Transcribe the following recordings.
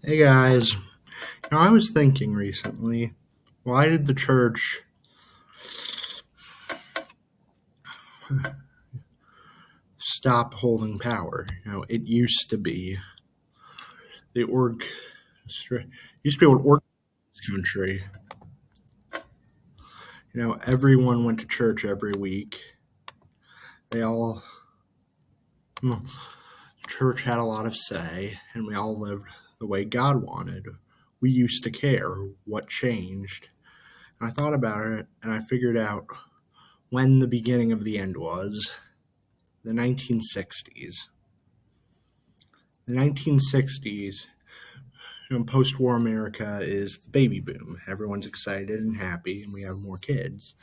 Hey guys, I was thinking recently, why did the church stop holding power? It used to be the used to be able to organize this country. Everyone went to church every week. They all, well, church had a lot of say, and we all lived the way God wanted. We used to care what changed. And I thought about it, and I figured out when the beginning of the end was. The 1960s. The 1960s, post-war America is the baby boom. Everyone's excited and happy, and we have more kids.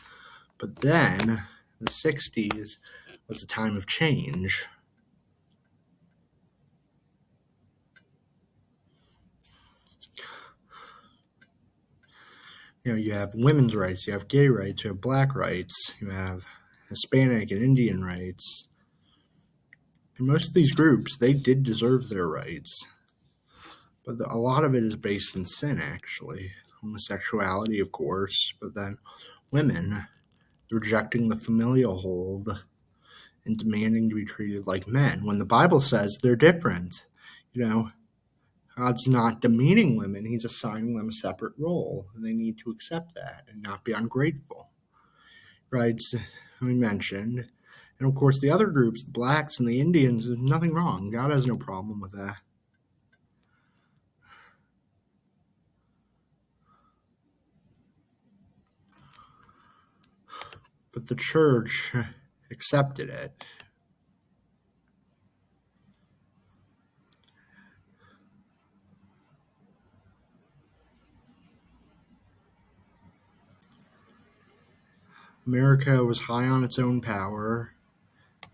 But then, the 60s was a time of change. You have women's rights, you have gay rights, you have black rights, you have Hispanic and Indian rights. And most of these groups, they did deserve their rights. But a lot of it is based in sin, actually. Homosexuality, of course, but then women rejecting the familial hold and demanding to be treated like men when the Bible says they're different. God's not demeaning women, he's assigning them a separate role, and they need to accept that and not be ungrateful. Rights we mentioned. And of course, the other groups, the blacks and the Indians, there's nothing wrong. God has no problem with that. But the church accepted it. America was high on its own power,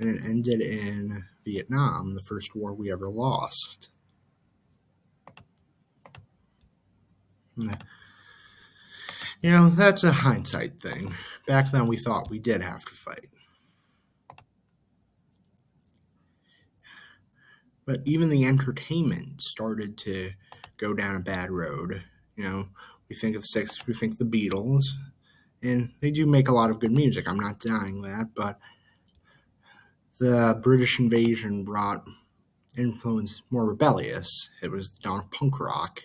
and it ended in Vietnam, the first war we ever lost. That's a hindsight thing. Back then, we thought we did have to fight. But even the entertainment started to go down a bad road. We think of the 60s, we think of the Beatles, and they do make a lot of good music. I'm not denying that, but the British invasion brought influence more rebellious. It was the dawn of punk rock.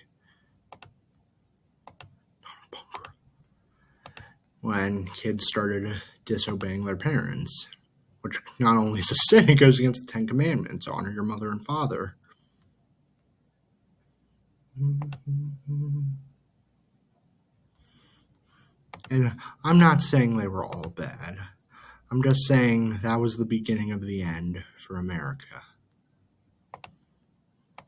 When kids started disobeying their parents, which not only is a sin, it goes against the Ten Commandments. Honor your mother and father. And I'm not saying they were all bad. I'm just saying that was the beginning of the end for America.